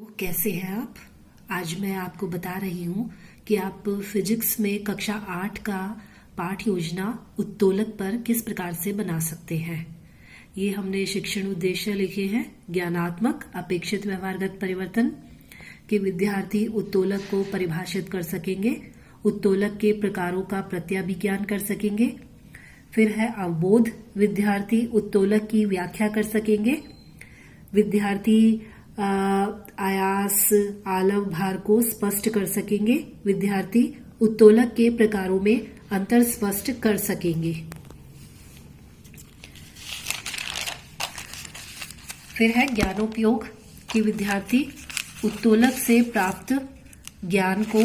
कैसे हैं आप। आज मैं आपको बता रही हूँ कि आप फिजिक्स में कक्षा 8 का पाठ योजना उत्तोलक पर किस प्रकार से बना सकते हैं। ये हमने शिक्षण उद्देश्य लिखे हैं। ज्ञानात्मक अपेक्षित व्यवहारगत परिवर्तन के विद्यार्थी उत्तोलक को परिभाषित कर सकेंगे, उत्तोलक के प्रकारों का प्रत्याभिज्ञान कर सकेंगे। फिर है अवबोध, विद्यार्थी उत्तोलक की व्याख्या कर सकेंगे। विद्यार्थी आयास, आलव, भार को स्पष्ट कर सकेंगे। विद्यार्थी उत्तोलक के प्रकारों में अंतर स्पष्ट कर सकेंगे। फिर है ज्ञानोपयोग कि विद्यार्थी उत्तोलक से प्राप्त ज्ञान को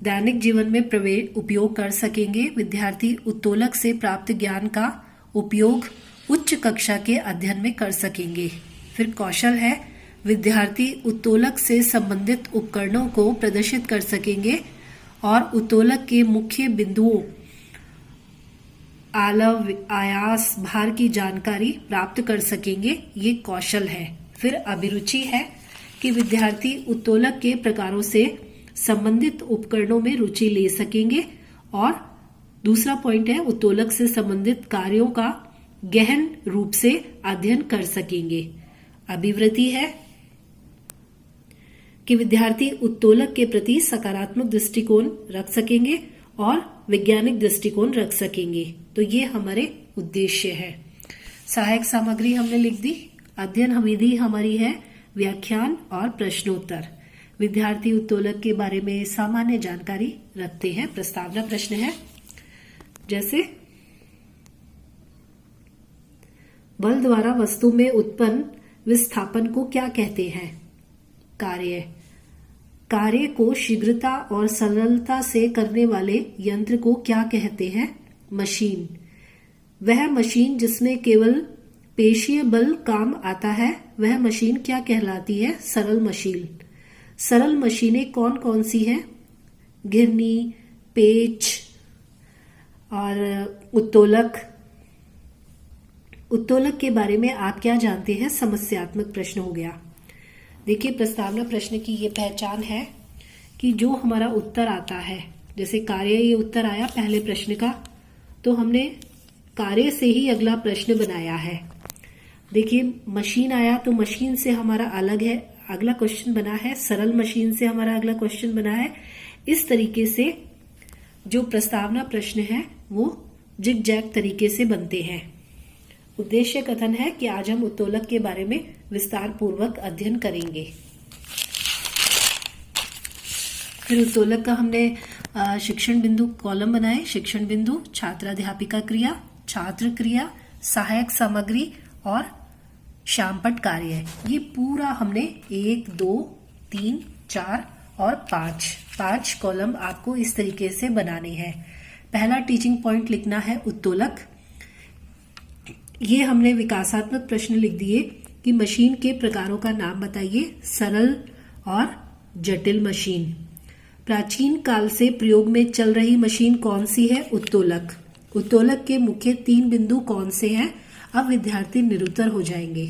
दैनिक जीवन में उपयोग कर सकेंगे। विद्यार्थी उत्तोलक से प्राप्त ज्ञान का उपयोग उच्च कक्षा के अध्ययन में कर सकेंगे। फिर कौशल है, विद्यार्थी उत्तोलक से संबंधित उपकरणों को प्रदर्शित कर सकेंगे और उत्तोलक के मुख्य बिंदुओं आलव, आयास, भार की जानकारी प्राप्त कर सकेंगे। ये कौशल है। फिर अभिरुचि है कि विद्यार्थी उत्तोलक के प्रकारों से संबंधित उपकरणों में रुचि ले सकेंगे। और दूसरा पॉइंट है, उत्तोलक से संबंधित कार्यों का गहन रूप से अध्ययन कर सकेंगे। अभिवृत्ति है कि विद्यार्थी उत्तोलक के प्रति सकारात्मक दृष्टिकोण रख सकेंगे और वैज्ञानिक दृष्टिकोण रख सकेंगे। तो ये हमारे उद्देश्य है। सहायक सामग्री हमने लिख दी। अध्ययन विधि हमारी है व्याख्यान और प्रश्नोत्तर। विद्यार्थी उत्तोलक के बारे में सामान्य जानकारी रखते हैं। प्रस्तावना प्रश्न है जैसे बल द्वारा वस्तु में उत्पन्न विस्थापन को क्या कहते हैं। कार्य को शीघ्रता और सरलता से करने वाले यंत्र को क्या कहते हैं। मशीन, वह मशीन जिसमें केवल पेशीय बल काम आता है, वह मशीन क्या कहलाती है। सरल मशीन। सरल मशीनें कौन कौन सी हैं। घिरनी, पेच और उत्तोलक। उत्तोलक के बारे में आप क्या जानते हैं। समस्यात्मक प्रश्न हो गया। देखिए, प्रस्तावना प्रश्न की ये पहचान है कि जो हमारा उत्तर आता है, जैसे कार्य, ये उत्तर आया पहले प्रश्न का, तो हमने कार्य से ही अगला प्रश्न बनाया है। देखिए, मशीन आया तो मशीन से हमारा अलग है, अगला क्वेश्चन बना है। सरल मशीन से हमारा अगला क्वेश्चन बना है। इस तरीके से जो प्रस्तावना प्रश्न है वो जिग जैग तरीके से बनते हैं। उद्देश्य कथन है कि आज हम उत्तोलक के बारे में विस्तार पूर्वक अध्ययन करेंगे। फिर उत्तोलक का हमने शिक्षण बिंदु कॉलम बनाए। शिक्षण बिंदु, छात्राध्यापिका क्रिया, छात्र क्रिया, सहायक सामग्री और शामपट कार्य। ये पूरा हमने 1, 2, 3, 4 और 5 कॉलम आपको इस तरीके से बनाने हैं। पहला टीचिंग पॉइंट लिखना है उत्तोलक। ये हमने विकासात्मक प्रश्न लिख दिए कि मशीन के प्रकारों का नाम बताइए। सरल और जटिल मशीन। प्राचीन काल से प्रयोग में चल रही मशीन कौन सी है। उत्तोलक। उत्तोलक के मुख्य 3 बिंदु कौन से हैं। अब विद्यार्थी निरुत्तर हो जाएंगे।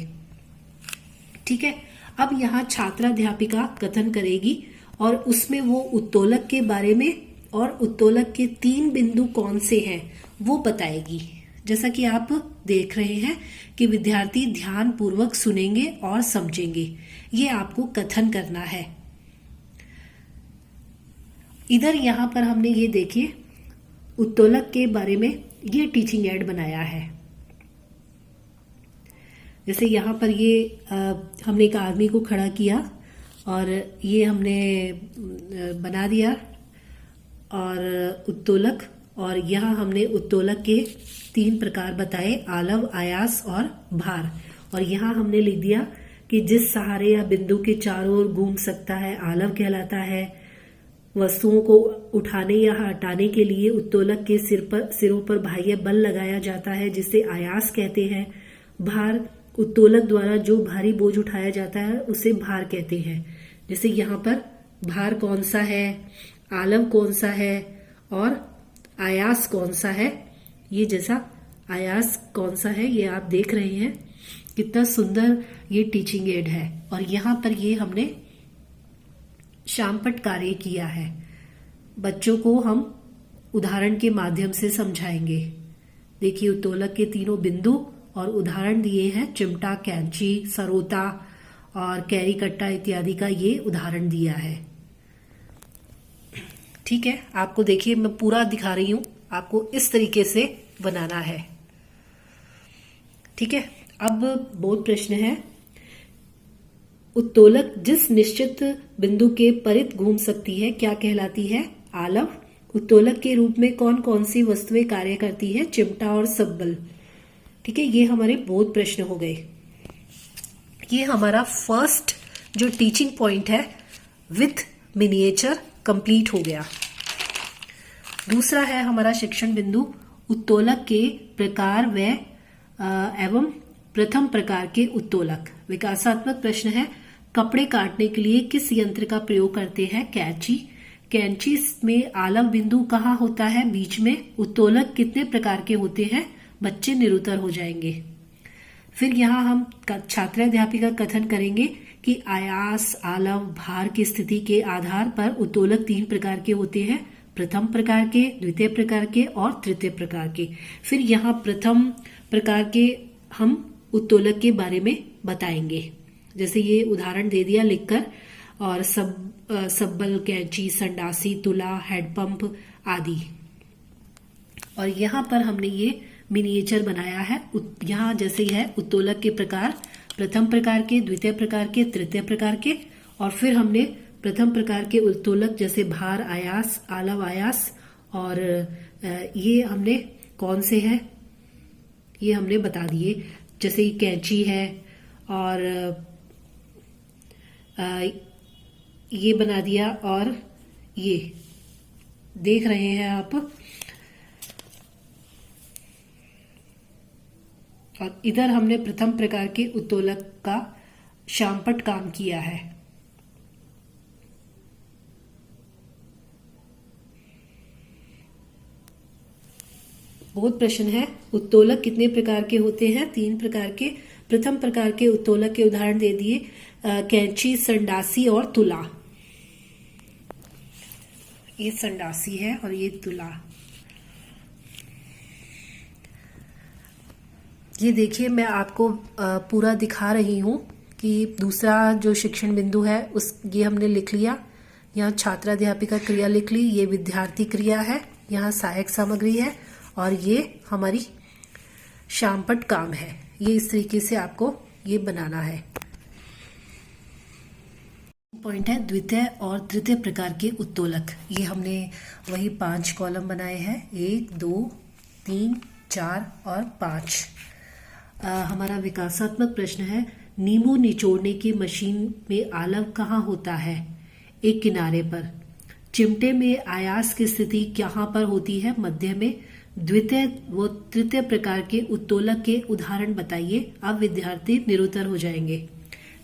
ठीक है। अब यहाँ छात्राध्यापिका कथन करेगी और उसमें वो उत्तोलक के बारे में और उत्तोलक के 3 बिंदु कौन से हैं वो बताएगी। जैसा कि आप देख रहे हैं कि विद्यार्थी ध्यान पूर्वक सुनेंगे और समझेंगे। ये आपको कथन करना है। इधर यहाँ पर हमने ये देखिए उत्तोलक के बारे में ये टीचिंग एड बनाया है। जैसे यहाँ पर ये हमने एक आदमी को खड़ा किया और ये हमने बना दिया और उत्तोलक, और यहाँ हमने उत्तोलक के 3 प्रकार बताए, आलव, आयास और भार। और यहाँ हमने लिख दिया कि जिस सहारे या बिंदु के चारों ओर घूम सकता है आलव कहलाता है। वस्तुओं को उठाने या हटाने के लिए उत्तोलक के सिरों पर बाह्य बल लगाया जाता है, जिसे आयास कहते हैं। भार, उत्तोलक द्वारा जो भारी बोझ उठाया जाता है उसे भार कहते हैं। जैसे यहाँ पर भार कौन सा है, आलव कौन सा है और आयास कौन सा है। ये जैसा आयास कौन सा है ये आप देख रहे हैं। कितना सुंदर ये टीचिंग एड है। और यहाँ पर ये हमने शामपट कार्य किया है। बच्चों को हम उदाहरण के माध्यम से समझाएंगे। देखिए उत्तोलक के तीनों बिंदु और उदाहरण दिए हैं, चिमटा, कैंची, सरोता और कैरी कट्टा इत्यादि का ये उदाहरण दिया है। ठीक है, आपको देखिए मैं पूरा दिखा रही हूं, आपको इस तरीके से बनाना है। ठीक है, अब बोध प्रश्न है, उत्तोलक जिस निश्चित बिंदु के परित घूम सकती है क्या कहलाती है? आलव। उत्तोलक के रूप में कौन कौन सी वस्तुएं कार्य करती है? चिमटा और सब्बल। ठीक है, ये हमारे बोध प्रश्न हो गए। ये हमारा फर्स्ट जो टीचिंग पॉइंट है विथ मिनिएचर कंप्लीट हो गया। दूसरा है हमारा शिक्षण बिंदु, उत्तोलक के प्रकार व एवं प्रथम प्रकार के उत्तोलक। विकासात्मक प्रश्न है, कपड़े काटने के लिए किस यंत्र का प्रयोग करते हैं? कैंची। कैंची में आलव बिंदु कहाँ होता है? बीच में। उत्तोलक कितने प्रकार के होते हैं? बच्चे निरुत्तर हो जाएंगे। फिर यहाँ हम छात्राध्यापिका कथन करेंगे कि आयास, आलव, भार की स्थिति के आधार पर उत्तोलक 3 प्रकार के होते हैं, प्रथम प्रकार के, द्वितीय प्रकार के और तृतीय प्रकार के। फिर यहाँ प्रथम प्रकार के हम उत्तोलक के बारे में बताएंगे, जैसे ये उदाहरण दे दिया लिखकर, और सब्बल, कैंची, संडासी, तुला, हैंडपंप आदि। और यहाँ पर हमने ये मिनिएचर बनाया है। यहाँ जैसे है उत्तोलक के प्रकार, प्रथम प्रकार के, द्वितीय प्रकार के, तृतीय प्रकार के, और फिर हमने प्रथम प्रकार के उत्तोलक जैसे भार आयास, आलव आयास, और ये हमने कौन से हैं ये हमने बता दिए, जैसे ये कैंची है और ये बना दिया, और ये देख रहे हैं आप, और इधर हमने प्रथम प्रकार के उत्तोलक का शामपट काम किया है। बहुत प्रश्न है, उत्तोलक कितने प्रकार के होते हैं? 3 प्रकार के। प्रथम प्रकार के उत्तोलक के उदाहरण दे दिए, कैंची, संडासी और तुला। ये संडासी है और ये तुला। ये देखिए मैं आपको पूरा दिखा रही हूं कि दूसरा जो शिक्षण बिंदु है ये हमने लिख लिया। यहाँ छात्राध्यापिका क्रिया लिख ली, ये विद्यार्थी क्रिया है, यहाँ सहायक सामग्री है, और ये हमारी शामपट काम है। ये इस तरीके से आपको ये बनाना है। पॉइंट है द्वितीय और तृतीय प्रकार के उत्तोलक। ये हमने वही 5 कॉलम बनाए हैं, 1, 2, 3, 4 और 5। हमारा विकासात्मक प्रश्न है, नींबू निचोड़ने की मशीन में आलव कहाँ होता है? एक किनारे पर। चिमटे में आयास की स्थिति कहाँ पर होती है? मध्य में। द्वितीय व तृतीय प्रकार के उत्तोलक के उदाहरण बताइए। अब विद्यार्थी निरुत्तर हो जाएंगे।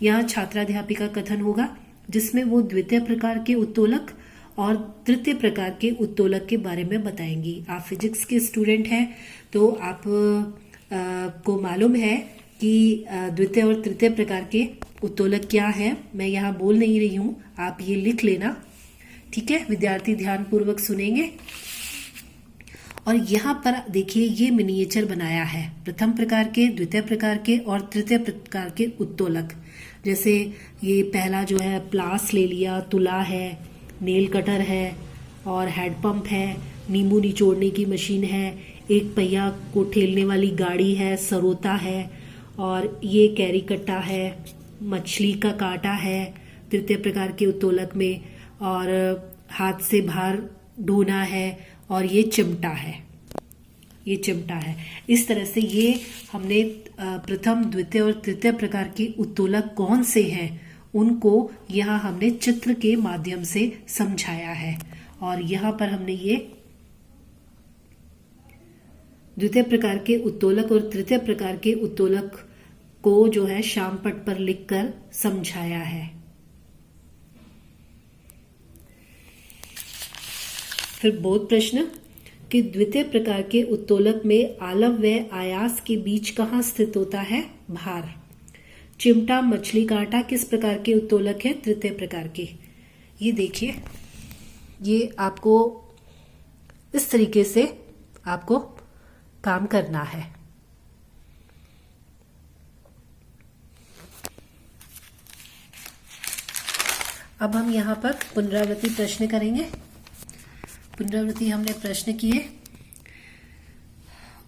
यहाँ छात्राध्यापिका कथन होगा जिसमें वो द्वितीय प्रकार के उत्तोलक और तृतीय प्रकार के उत्तोलक के बारे में बताएंगी। आप फिजिक्स के स्टूडेंट हैं तो आप को मालूम है कि द्वितीय और तृतीय प्रकार के उत्तोलक क्या है। मैं यहाँ बोल नहीं रही हूँ, आप ये लिख लेना, ठीक है। विद्यार्थी ध्यान पूर्वक सुनेंगे। और यहाँ पर देखिए ये मिनिएचर बनाया है, प्रथम प्रकार के, द्वितीय प्रकार के और तृतीय प्रकार के उत्तोलक। जैसे ये पहला जो है प्लास ले लिया, तुला है, नेल कटर है और हैंडपंप है, नींबू निचोड़ने की मशीन है, एक पहिया को ठेलने वाली गाड़ी है, सरोता है, और ये कैरी कट्टा है, मछली का कांटा है तृतीय प्रकार के उत्तोलक में, और हाथ से भार ढोना है, और ये चिमटा है, ये चिमटा है। इस तरह से ये हमने प्रथम, द्वितीय और तृतीय प्रकार के उत्तोलक कौन से हैं उनको यहाँ हमने चित्र के माध्यम से समझाया है। और यहाँ पर हमने ये द्वितीय प्रकार के उत्तोलक और तृतीय प्रकार के उत्तोलक को जो है शामपट पर लिखकर समझाया है। फिर बोध प्रश्न कि द्वितीय प्रकार के उत्तोलक में आलव व आयास के बीच कहाँ स्थित होता है? भार। चिमटा, मछली कांटा किस प्रकार के उत्तोलक है? तृतीय प्रकार के। ये देखिए, ये आपको इस तरीके से आपको काम करना है। अब हम यहाँ पर पुनरावृत्ति प्रश्न करेंगे। पुनरावृत्ति हमने प्रश्न किए।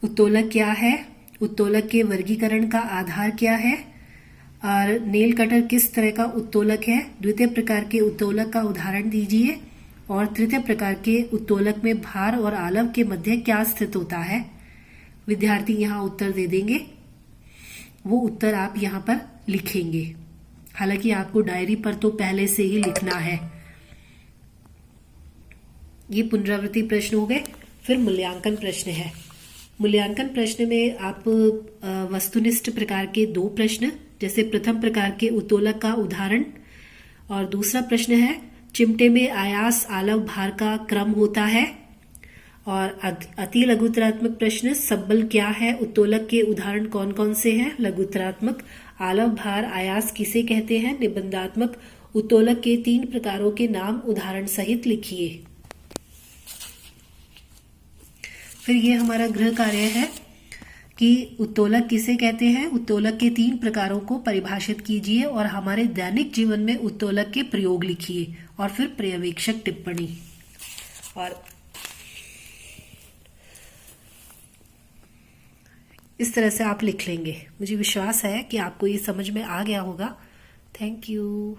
उत्तोलक क्या है? उत्तोलक के वर्गीकरण का आधार क्या है? और नेल कटर किस तरह का उत्तोलक है? द्वितीय प्रकार के उत्तोलक का उदाहरण दीजिए। और तृतीय प्रकार के उत्तोलक में भार और आलव के मध्य क्या स्थित होता है? विद्यार्थी यहाँ उत्तर दे देंगे। वो उत्तर आप यहाँ पर लिखेंगे। हालांकि आपको डायरी पर तो पहले से ही लिखना है। ये पुनरावृत्ति प्रश्न हो गए। फिर मूल्यांकन प्रश्न है। मूल्यांकन प्रश्न में आप वस्तुनिष्ठ प्रकार के 2 प्रश्न, जैसे प्रथम प्रकार के उत्तोलक का उदाहरण, और दूसरा प्रश्न है चिमटे में आयास आलव भार का क्रम होता है। और अति लघुत्तरात्मक प्रश्न, सबबल क्या है? उत्तोलक के उदाहरण कौन कौन से हैं? लघुत्तरात्मक। आलव भार आयास किसे कहते हैं? निबंधात्मक। उत्तोलक के 3 प्रकारों के नाम उदाहरण सहित लिखिए। फिर ये हमारा गृह कार्य है कि उत्तोलक किसे कहते हैं? उत्तोलक के 3 प्रकारों को परिभाषित कीजिए और हमारे दैनिक जीवन में उत्तोलक के प्रयोग लिखिए। और फिर पर्यवेक्षक टिप्पणी। और इस तरह से आप लिख लेंगे। मुझे विश्वास है कि आपको ये समझ में आ गया होगा। Thank you.